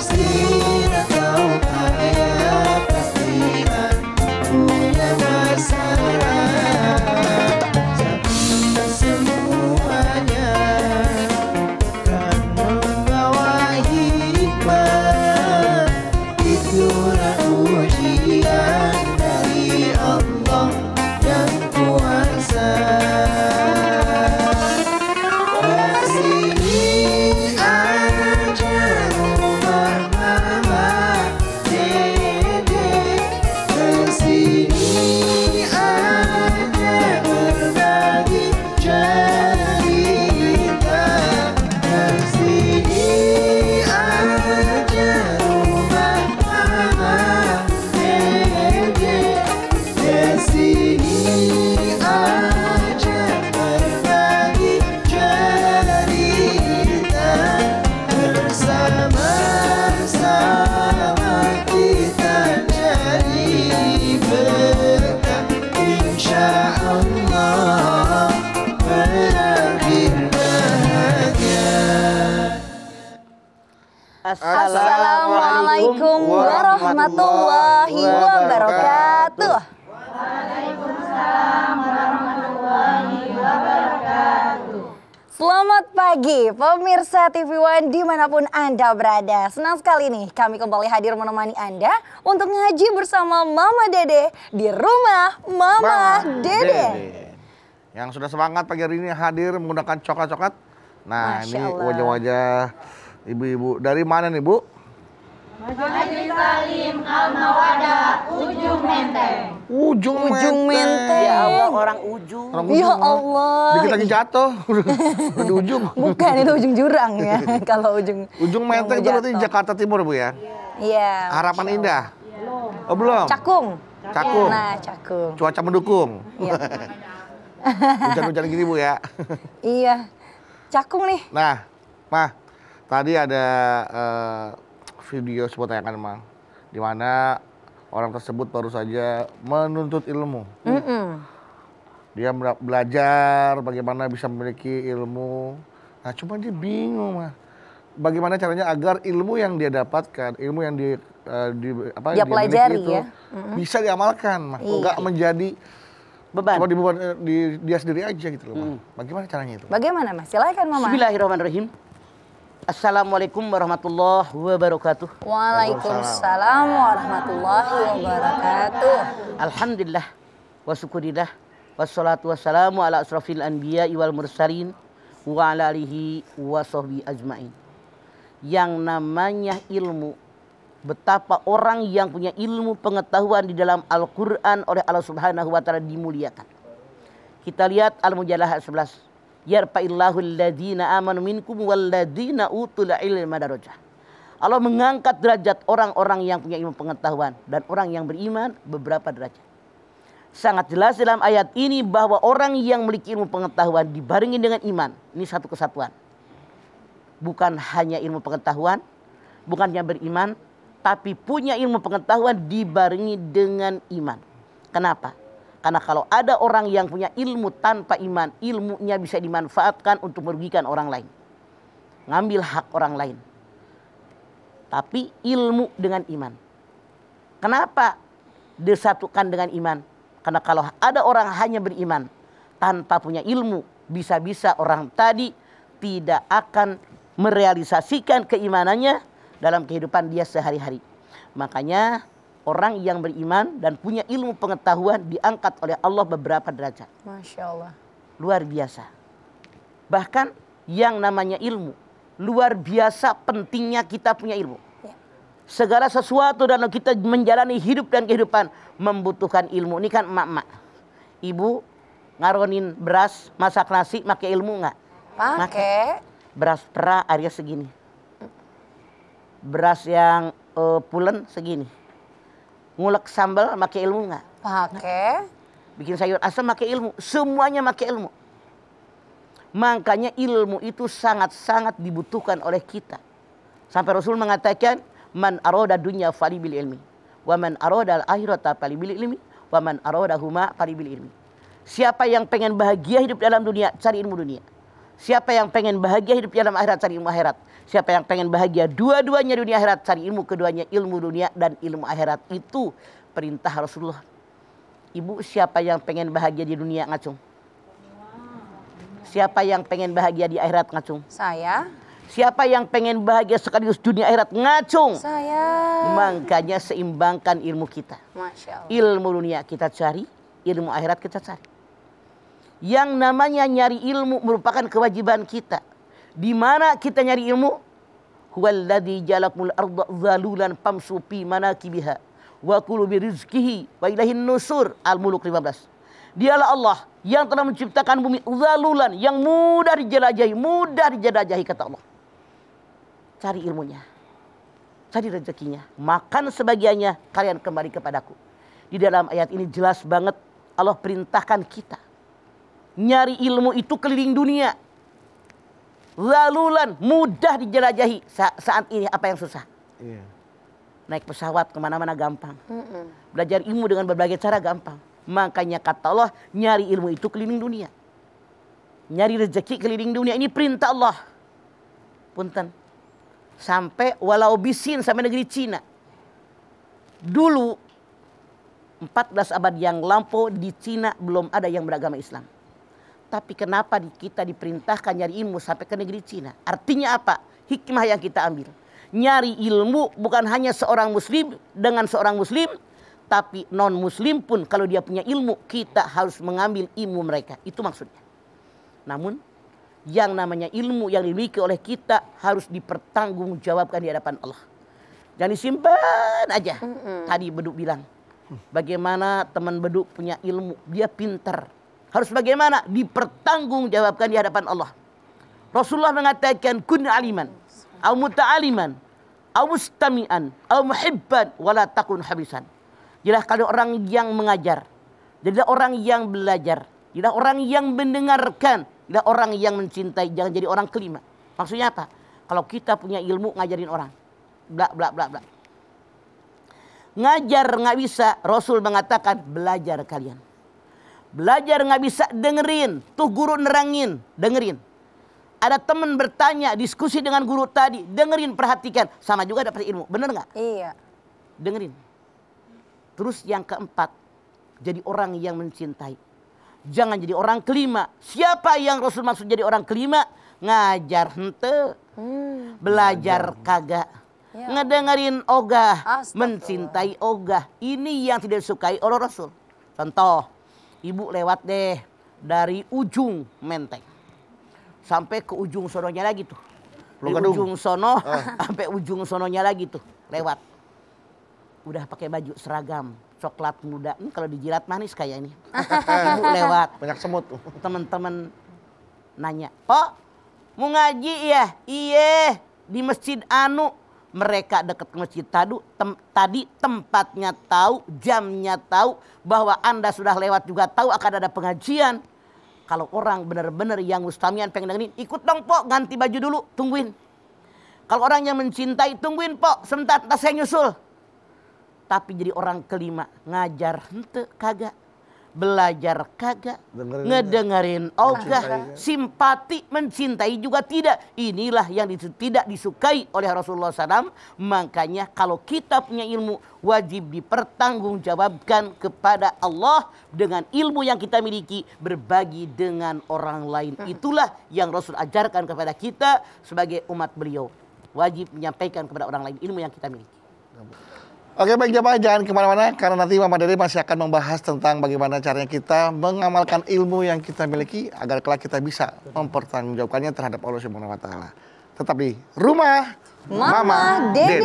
miskin atau kaya pasti punya masalah, tapi semuanya kan membawa hikmah. Itulah ujian dari Allah yang kuasa. Kesini aja rumah mama dede, kesini aja berbagi cerita, kesini aja rumah mama dede, kesini aja berbagi cerita, bersama-sama kita jadi berkah, insya Allah berakhir bahagia. Assalamualaikum warahmatullahi wabarakatuh. Selamat pagi pemirsa TV One dimanapun Anda berada. Senang sekali nih kami kembali hadir menemani Anda untuk ngaji bersama Mama Dede di rumah Mama Dede. Yang sudah semangat pagi hari ini hadir menggunakan coklat-coklat. Nah, Masya ini Allah. wajah-wajah ibu-ibu. Dari mana nih, Bu? Ujung Menteng. Ya Allah, orang ujung. Orang Ya ujung, Allah. Dikit lagi jatuh. Udah di ujung. Bukan, itu ujung jurang ya. Kalau ujung Ujung Menteng itu yang mau berarti jatuh. Jakarta Timur, Bu ya? Iya. Harapan Masya Indah. Oh, belum. Cakung. Cakung. Nah, Cakung. Cuaca mendukung. Iya. Hujan-hujan gini, Bu ya. Iya. Cakung nih. Nah, Mah, tadi ada video sebuah tayangan, Mang, di mana orang tersebut baru saja menuntut ilmu. Dia belajar bagaimana bisa memiliki ilmu. Nah, cuma dia bingung, Mah. Bagaimana caranya agar ilmu yang dia dapatkan, ilmu yang dia Dia pelajari miliki itu ya. bisa diamalkan, Mah. Enggak menjadi Beban. cuma dibeban di dia sendiri aja gitu loh, Mah. Bagaimana caranya itu? Bagaimana Mas? Silakan Mama. Bismillahirrahmanirrahim. Assalamualaikum warahmatullahi wabarakatuh. Waalaikumsalam warahmatullahi wabarakatuh. Alhamdulillah wa syukurillah wassalatu wassalamu ala asrafil anbiya wal mursalin wa ala alihi wa sahbihi ajmain. Yang namanya ilmu, betapa orang yang punya ilmu pengetahuan di dalam Al-Quran oleh Allah Subhanahu wa Ta'ala dimuliakan. Kita lihat Al-Mujadalah ayat 11. Yarfa'illahu alladhina amanu minkum walladhina utul ilma darajah. Allah mengangkat derajat orang-orang yang punya ilmu pengetahuan dan orang yang beriman beberapa derajat. Sangat jelas dalam ayat ini bahwa orang yang memiliki ilmu pengetahuan dibarengi dengan iman. Ini satu kesatuan. Bukan hanya ilmu pengetahuan, bukan hanya beriman, tapi punya ilmu pengetahuan dibarengi dengan iman. Kenapa? Karena kalau ada orang yang punya ilmu tanpa iman, ilmunya bisa dimanfaatkan untuk merugikan orang lain. Ngambil hak orang lain. Tapi ilmu dengan iman. Kenapa disatukan dengan iman? Karena kalau ada orang hanya beriman tanpa punya ilmu, bisa-bisa orang tadi tidak akan merealisasikan keimanannya dalam kehidupan dia sehari-hari. Makanya orang yang beriman dan punya ilmu pengetahuan diangkat oleh Allah beberapa derajat. Masya Allah. Luar biasa. Bahkan yang namanya ilmu, luar biasa pentingnya kita punya ilmu. Ya. Segala sesuatu dalam kita menjalani hidup dan kehidupan membutuhkan ilmu. Ini kan emak-emak. Ibu ngaronin beras, masak nasi, pakai ilmu nggak? Pakai. Beras pera area segini. Beras yang pulen segini. Ngulek sambal pakai ilmu nggak? Pakai. Bikin sayur asam pakai ilmu. Semuanya pakai ilmu. Makanya ilmu itu sangat-sangat dibutuhkan oleh kita. Sampai Rasul mengatakan, man aroda dunya fali bil ilmi, wa man aroda al akhirata fali bil ilmi, wa man aroda huma fali bil ilmi. Siapa yang pengen bahagia hidup dalam dunia, cari ilmu dunia. Siapa yang pengen bahagia hidup dalam akhirat, cari ilmu akhirat. Siapa yang pengen bahagia dua-duanya dunia akhirat, cari ilmu keduanya, ilmu dunia dan ilmu akhirat. Itu perintah Rasulullah. Ibu, siapa yang pengen bahagia di dunia, ngacung? Siapa yang pengen bahagia di akhirat, ngacung? Saya. Siapa yang pengen bahagia sekaligus dunia akhirat, ngacung? Saya. Makanya seimbangkan ilmu kita. Masya Allah. Ilmu dunia kita cari, ilmu akhirat kita cari. Yang namanya nyari ilmu merupakan kewajiban kita. Di mana kita nyari ilmu? Huwallazi ja'alakumul arda zalulan famshu fi manakibiha wa kulu birizqihi wa ilaihin nusur. Al-Muluk 15. Dialah Allah yang telah menciptakan bumi zalulan, yang mudah dijelajahi kata Allah. Cari ilmunya, cari rezekinya, makan sebagiannya, kalian kembali kepadaku. Di dalam ayat ini jelas banget Allah perintahkan kita nyari ilmu itu keliling dunia. Zalulan, mudah dijelajahi. Saat ini apa yang susah? Iya. Naik pesawat kemana-mana gampang. Belajar ilmu dengan berbagai cara gampang. Makanya kata Allah, nyari ilmu itu keliling dunia. Nyari rezeki keliling dunia, ini perintah Allah. Punten. Sampai walau bisin, sampai negeri Cina. Dulu 14 abad yang lampau di Cina belum ada yang beragama Islam. Tapi kenapa kita diperintahkan nyari ilmu sampai ke negeri Cina? Artinya apa? Hikmah yang kita ambil. Nyari ilmu bukan hanya seorang muslim dengan seorang muslim, tapi non muslim pun kalau dia punya ilmu, kita harus mengambil ilmu mereka. Itu maksudnya. Namun yang namanya ilmu yang dimiliki oleh kita harus dipertanggungjawabkan di hadapan Allah. Jangan disimpan aja. Tadi Beduk bilang, bagaimana teman Beduk punya ilmu, dia pintar. Harus bagaimana? Dipertanggungjawabkan di hadapan Allah. Rasulullah mengatakan, kun aliman, au muta'aliman, au mustami'an, au muhibban, wala takun habisan. Jadilah kalau orang yang mengajar, jadilah orang yang belajar, jadilah orang yang mendengarkan, jadilah orang yang mencintai, jangan jadi orang kelima. Maksudnya apa? Kalau kita punya ilmu, ngajarin orang. Bla bla bla bla. Ngajar nggak bisa, Rasul mengatakan belajar kalian. Belajar nggak bisa, dengerin. Tuh guru nerangin, dengerin. Ada teman bertanya, diskusi dengan guru tadi, dengerin, perhatikan. Sama juga dapat ilmu, bener nggak? Iya. Dengerin. Terus yang keempat, jadi orang yang mencintai. Jangan jadi orang kelima. Siapa yang Rasul maksud jadi orang kelima? Ngajar hente, belajar kagak. Ya. Ngedengerin ogah, Astagfirullah. mencintai ogah. Ini yang tidak disukai oleh Rasul. Contoh, ibu lewat deh dari ujung Menteng sampai ke ujung sononya lagi tuh. Di ujung sono sampai ujung sononya lagi tuh lewat. Udah pakai baju seragam coklat muda. Ini kalau dijilat manis kayak ini. Ibu lewat. Banyak semut. Teman-teman nanya, "Pak, mau ngaji ya?" "Iya, di Masjid Anu." Mereka dekat ke masjid tadi tempatnya tahu, jamnya tahu, bahwa Anda sudah lewat juga tahu akan ada pengajian. Kalau orang benar-benar yang mustamian pengen dengerin, ikut dong Pok, ganti baju dulu, tungguin. Kalau orang yang mencintai, tungguin Pok, sebentar, ntar saya nyusul. Tapi jadi orang kelima, ngajar hente kagak, belajar kagak, ngedengerin ogah, simpati, mencintai juga tidak. Inilah yang tidak disukai oleh Rasulullah SAW. Makanya kalau kita punya ilmu, wajib dipertanggungjawabkan kepada Allah dengan ilmu yang kita miliki, berbagi dengan orang lain. Itulah yang Rasul ajarkan kepada kita sebagai umat beliau. Wajib menyampaikan kepada orang lain ilmu yang kita miliki. Oke, baik jamaah, jangan kemana-mana karena nanti Mama Dede masih akan membahas tentang bagaimana caranya kita mengamalkan ilmu yang kita miliki agar kelak kita bisa mempertanggungjawabkannya terhadap Allah Subhanahu wa taala. Tetap di Rumah Mama Dede.